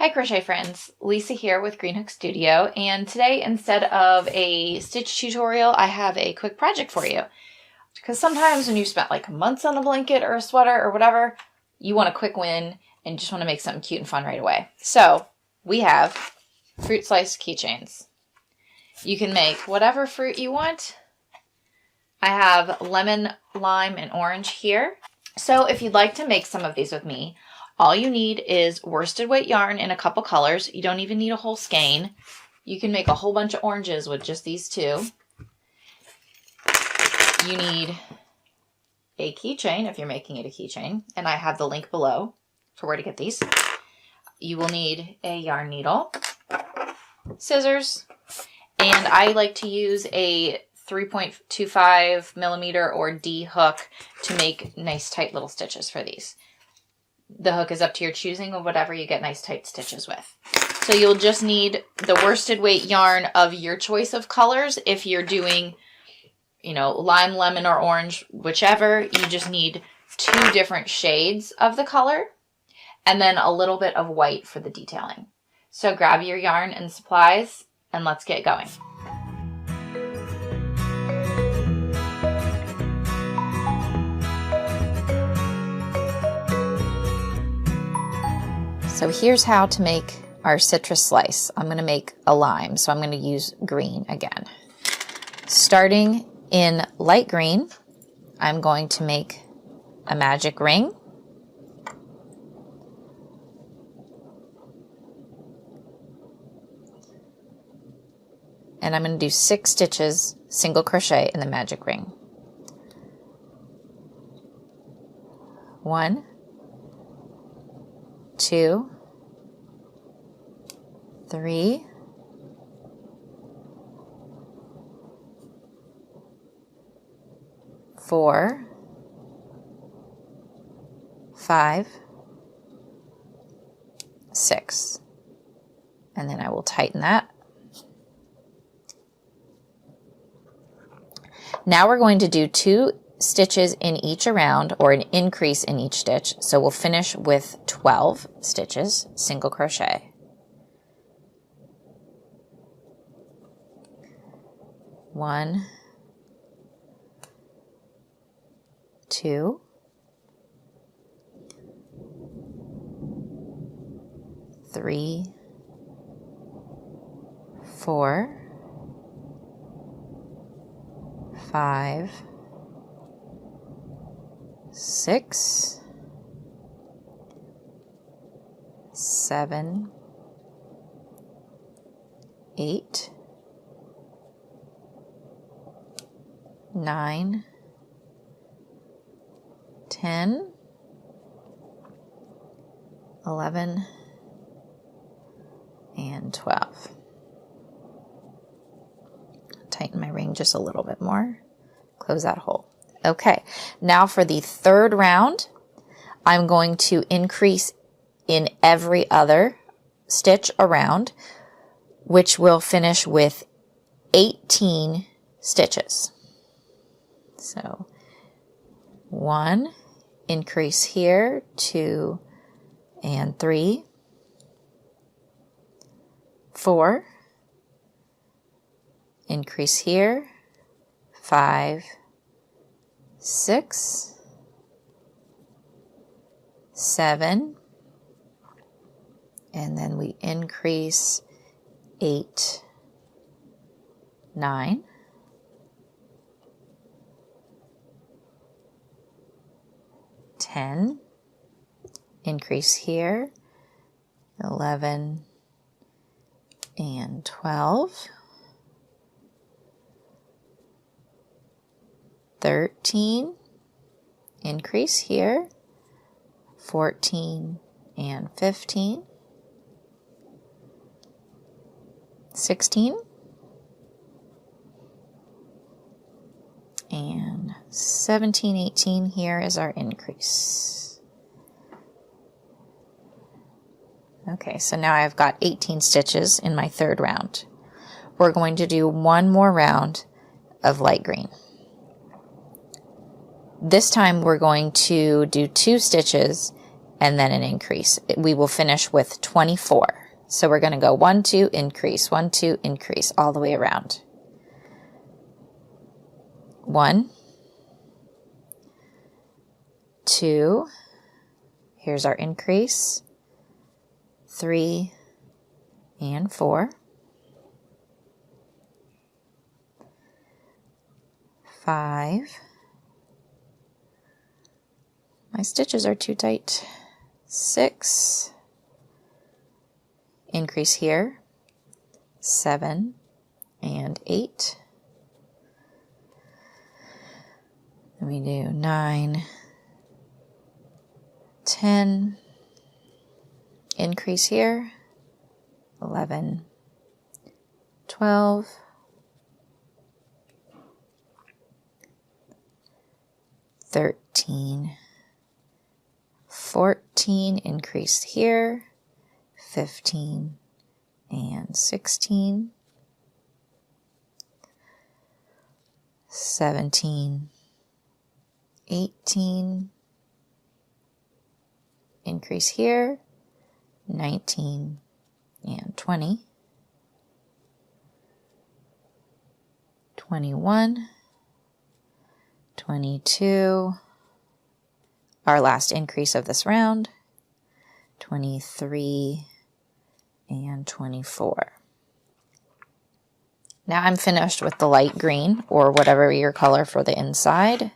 Hi crochet friends, Lisa here with Green Hook Studio, and today instead of a stitch tutorial I have a quick project for you. Because sometimes when you've spent like months on a blanket or a sweater or whatever, you want a quick win and just want to make something cute and fun right away. So we have fruit slice keychains. You can make whatever fruit you want. I have lemon, lime, and orange here. So if you'd like to make some of these with me, all you need is worsted weight yarn in a couple colors. You don't even need a whole skein. You can make a whole bunch of oranges with just these two. You need a keychain if you're making it a keychain, and I have the link below for where to get these. You will need a yarn needle, scissors, and I like to use a 3.25 millimeter or D hook to make nice tight little stitches for these. The hook is up to your choosing of whatever you get nice tight stitches with. So you'll just need the worsted weight yarn of your choice of colors. If you're doing, lime, lemon, or orange, whichever, you just need 2 different shades of the color and then a little bit of white for the detailing. So grab your yarn and supplies and let's get going. So here's how to make our citrus slice. I'm going to make a lime, so I'm going to use green again. Starting in light green, I'm going to make a magic ring. And I'm going to do 6 stitches single crochet in the magic ring. 1, 2, 3, 4, 5, 6, and then I will tighten that. Now we're going to do 2 stitches in each around, or an increase in each stitch, so we'll finish with 12 stitches single crochet. 1, 2, 3, 4, 5, 6, 7, 8, 9, 10, 11, and 12. Tighten my ring just a little bit more. Close that hole. Okay, now for the third round, I'm going to increase in every other stitch around, which will finish with 18 stitches. So 1, increase here, 2 and 3, 4, increase here, 5, 6, 7, and then we increase 8, 9, 10, increase here, 11, and 12, 13, increase here, 14 and 15, 16, and 17, 18 here is our increase. Okay, so now I've got 18 stitches in my third round. We're going to do one more round of light green. This time we're going to do 2 stitches and then an increase. We will finish with 24. So we're going to go 1, 2, increase, 1, 2, increase all the way around. 1, 2, here's our increase, 3 and 4, 5, my stitches are too tight, 6, increase here, 7 and 8, then we do 9, 10, increase here, 11, 12, 13, 14, increase here, 15 and 16, 17, 18, increase here, 19 and 20, 21, 22, our last increase of this round, 23 and 24. Now I'm finished with the light green, or whatever your color for the inside.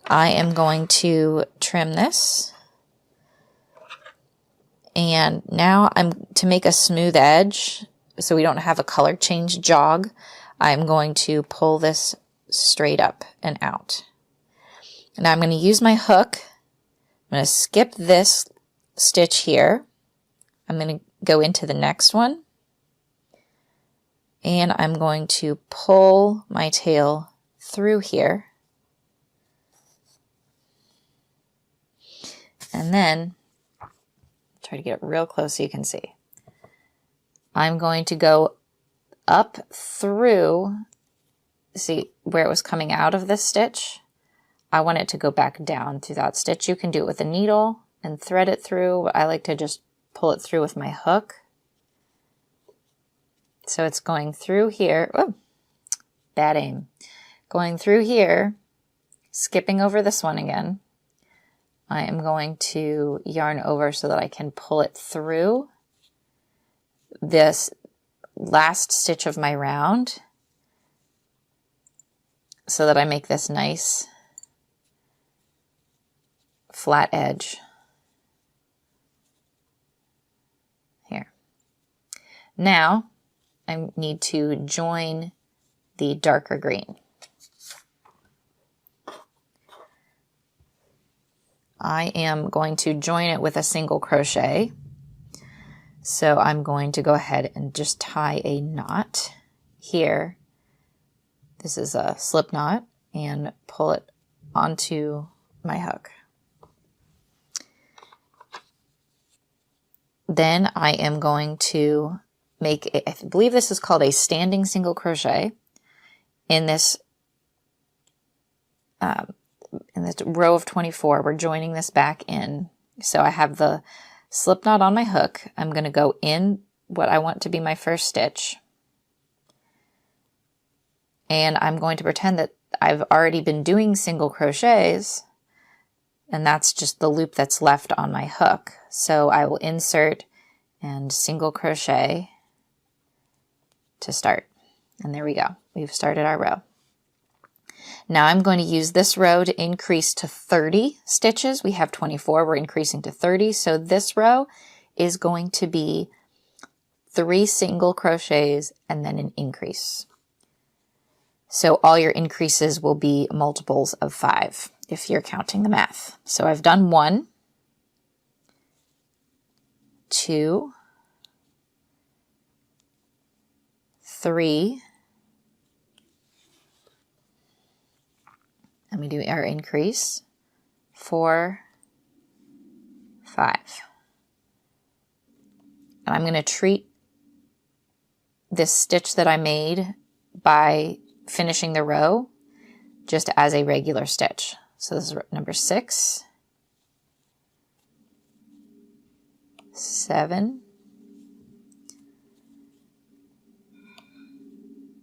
I am going to trim this. And now to make a smooth edge, so we don't have a color change jog, I'm going to pull this straight up and out. Now I'm going to use my hook. I'm going to skip this stitch here. I'm going to go into the next one. And I'm going to pull my tail through here. And then try to get it real close so you can see. I'm going to go up through, see where it was coming out of this stitch? I want it to go back down through that stitch. You can do it with a needle and thread it through. I like to just pull it through with my hook. So it's going through here. Oh, bad aim. Going through here, skipping over this one again. I am going to yarn over so that I can pull it through this last stitch of my round so that I make this nice flat edge here. Now I need to join the darker green. I am going to join it with a single crochet. So I'm going to go ahead and just tie a knot here. This is a slip knot, and pull it onto my hook. Then I am going to make, I believe this is called a standing single crochet in this row of 24. We're joining this back in. So I have the slip knot on my hook. I'm going to go in what I want to be my first stitch. And I'm going to pretend that I've already been doing single crochets, and that's just the loop that's left on my hook. So I will insert and single crochet to start. And there we go. We've started our row. Now I'm going to use this row to increase to 30 stitches. We have 24, we're increasing to 30. So this row is going to be 3 single crochets and then an increase. So all your increases will be multiples of 5 if you're counting the math. So I've done 1, 2, 3, let me do our increase, 4, 5. And I'm going to treat this stitch that I made by finishing the row just as a regular stitch. So this is number 6, 7,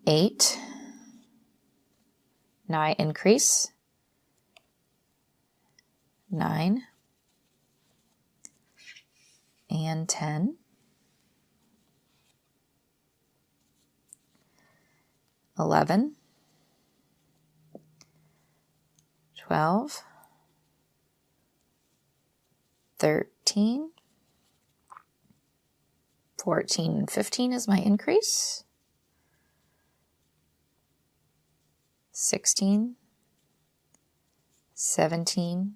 8, now increase, 9, and 10, 11, 12, 13, 14, and 15 is my increase, 16, 17,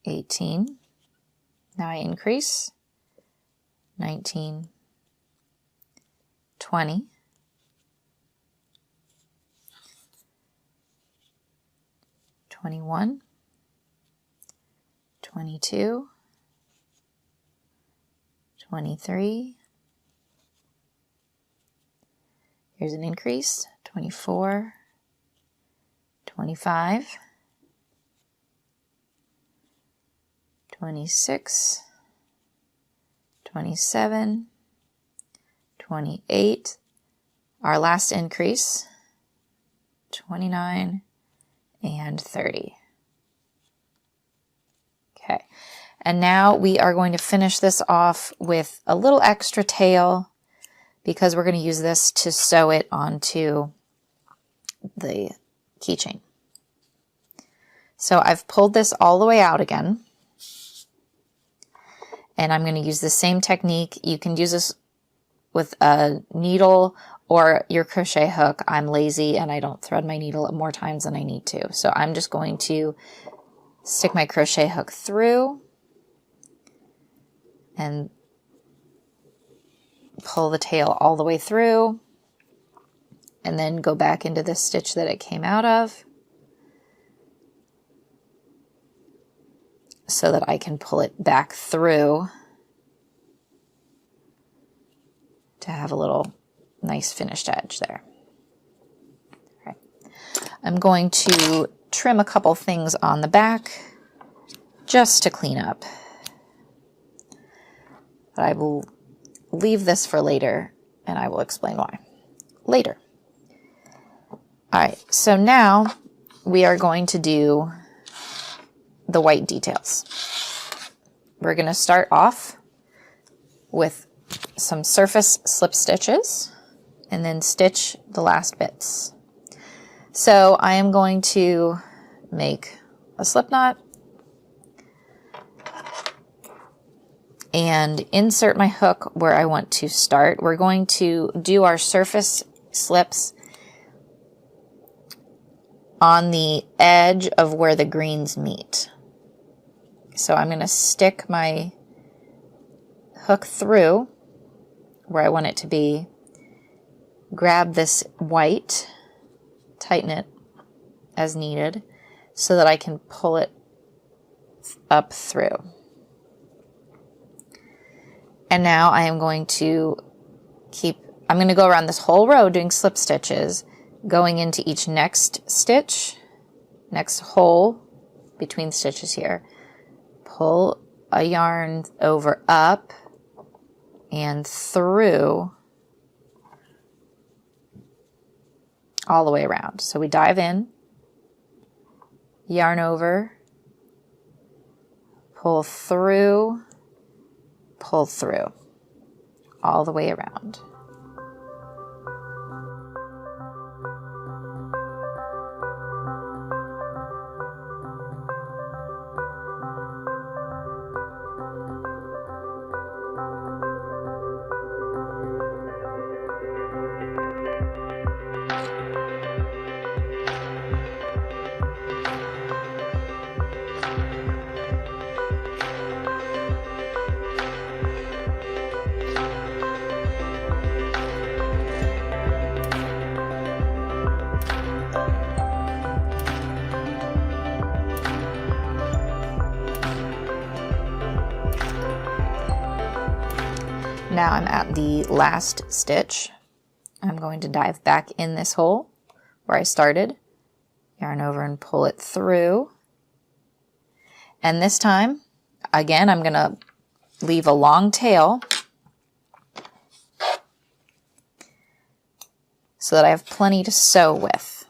18, now I increase, 19, 20, 21, 22, 23, here's an increase, 24, 25, 26, 27, 28, our last increase, 29, and 30. Okay, and now we are going to finish this off with a little extra tail because we're going to use this to sew it onto the keychain. So I've pulled this all the way out again, and I'm going to use the same technique. You can use this with a needle or your crochet hook. I'm lazy and I don't thread my needle more times than I need to. So I'm just going to stick my crochet hook through and pull the tail all the way through, and then go back into the stitch that it came out of so that I can pull it back through to have a little nice finished edge there. All right. I'm going to trim a couple things on the back just to clean up. But I will leave this for later, and I will explain why later. All right, so now we are going to do the white details. We're going to start off with some surface slip stitches and then stitch the last bits. So I am going to make a slip knot and insert my hook where I want to start. We're going to do our surface slips on the edge of where the greens meet. So I'm going to stick my hook through where I want it to be, grab this white, tighten it as needed so that I can pull it up through. And now I am going to I'm going to go around this whole row doing slip stitches, going into each next stitch, next hole between stitches here. Pull a yarn over up and through all the way around. So we dive in, yarn over, pull through, all the way around. Now I'm at the last stitch. I'm going to dive back in this hole where I started, yarn over and pull it through. And this time again, I'm going to leave a long tail so that I have plenty to sew with.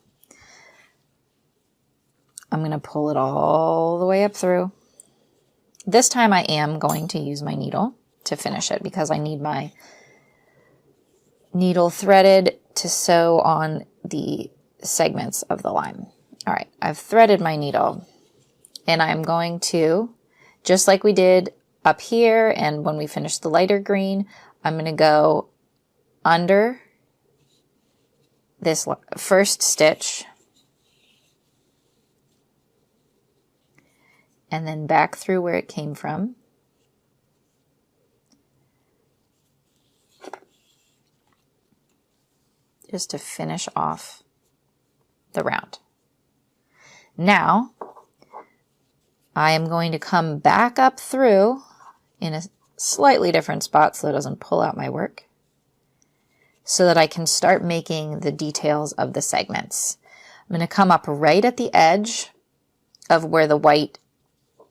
I'm going to pull it all the way up through. This time I am going to use my needle to finish it because I need my needle threaded to sew on the segments of the line. All right, I've threaded my needle, and I'm going to, just like we did up here and when we finished the lighter green, I'm going to go under this first stitch and then back through where it came from. Just to finish off the round. Now, I am going to come back up through in a slightly different spot so it doesn't pull out my work, so that I can start making the details of the segments. I'm going to come up right at the edge of where the white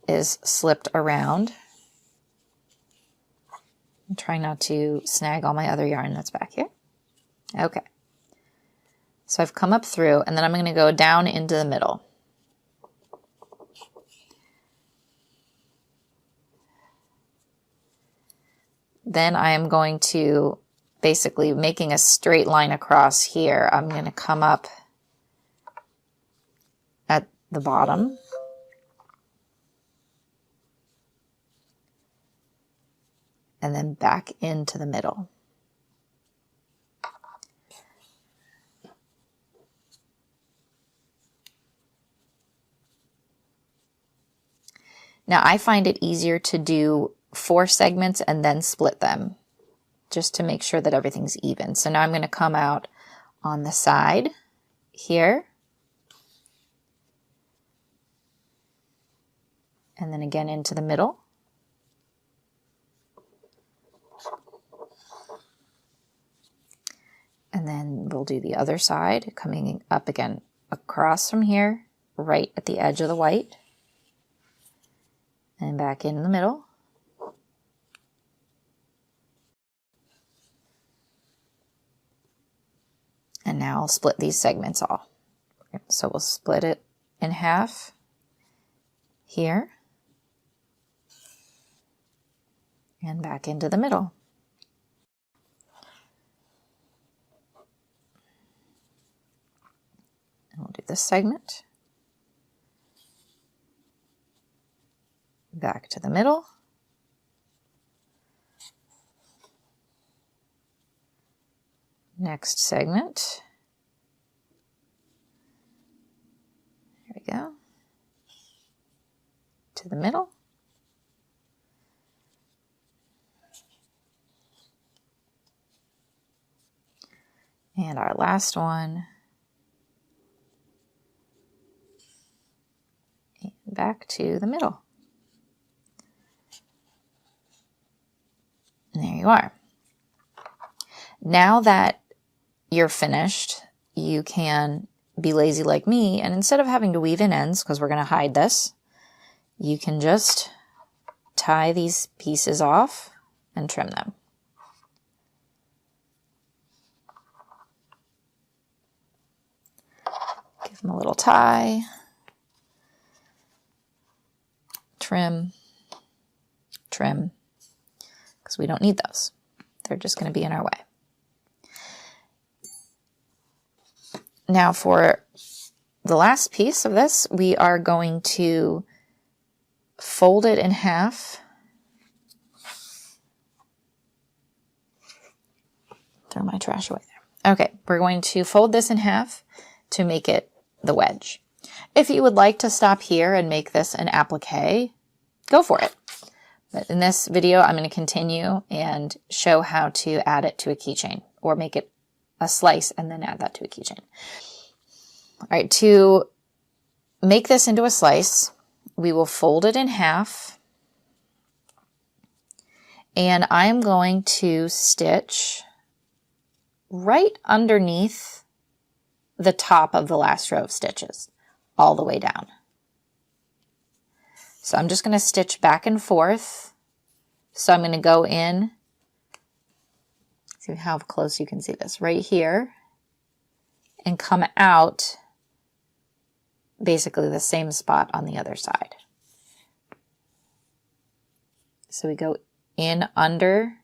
is slipped around. I'm trying not to snag all my other yarn that's back here. Okay. So I've come up through, and then I'm going to go down into the middle. Then I am going to, basically making a straight line across here, I'm going to come up at the bottom. And then back into the middle. Now I find it easier to do 4 segments and then split them, just to make sure that everything's even. So now I'm going to come out on the side here, and then again into the middle. And then we'll do the other side, coming up again across from here, right at the edge of the white, and back in the middle. And now I'll split these segments off. So we'll split it in half here and back into the middle. And we'll do this segment, back to the middle, next segment, there we go, to the middle, and our last one, and back to the middle. And there you are. Now that you're finished, you can be lazy like me, and instead of having to weave in ends, because we're going to hide this, you can just tie these pieces off and trim them. Give them a little tie, trim, trim, because we don't need those. They're just going to be in our way. Now for the last piece of this, we are going to fold it in half. Throw my trash away there. Okay, we're going to fold this in half to make it the wedge. If you would like to stop here and make this an applique, go for it. But in this video, I'm going to continue and show how to add it to a keychain, or make it a slice and then add that to a keychain. All right, to make this into a slice, we will fold it in half, and I'm going to stitch right underneath the top of the last row of stitches, all the way down. So I'm just going to stitch back and forth. So I'm going to go in, see how close you can see this, right here, and come out basically the same spot on the other side. So we go in under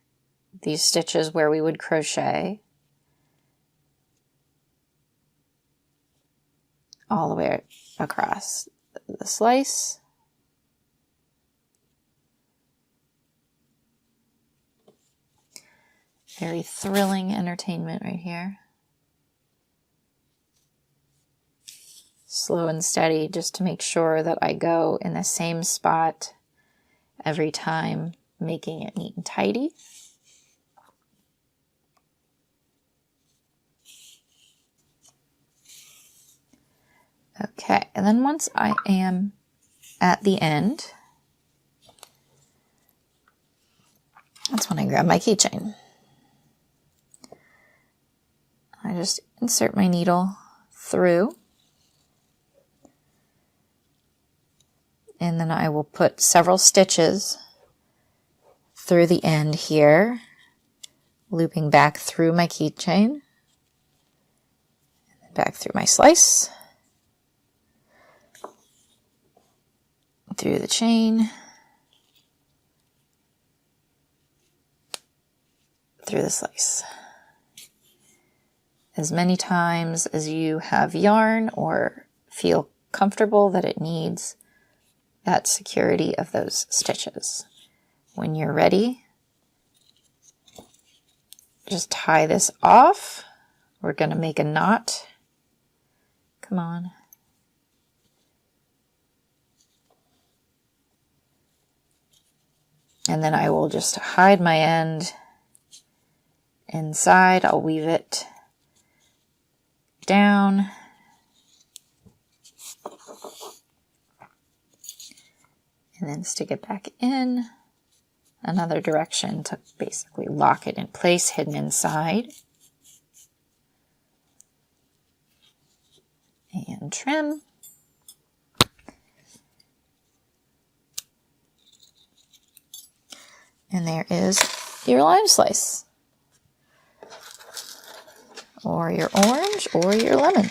these stitches where we would crochet all the way across the slice. Very thrilling entertainment right here. Slow and steady just to make sure that I go in the same spot every time, making it neat and tidy. Okay, and then once I am at the end, that's when I grab my keychain. I just insert my needle through, and then I will put several stitches through the end here, looping back through my keychain, back through my slice, through the chain, through the slice. As many times as you have yarn or feel comfortable that it needs that security of those stitches. When you're ready, just tie this off. We're going to make a knot. Come on. And then I will just hide my end inside. I'll weave it down. And then stick it back in another direction to basically lock it in place, hidden inside. And trim. And there is your lime slice, or your orange, or your lemon.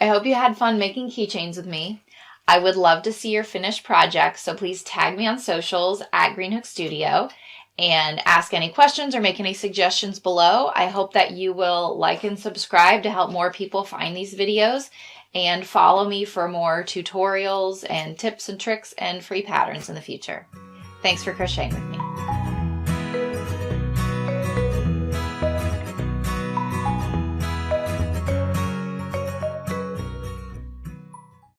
I hope you had fun making keychains with me. I would love to see your finished projects, so please tag me on socials at Green Hook Studio and ask any questions or make any suggestions below. I hope that you will like and subscribe to help more people find these videos, and follow me for more tutorials and tips and tricks and free patterns in the future. Thanks for crocheting with me.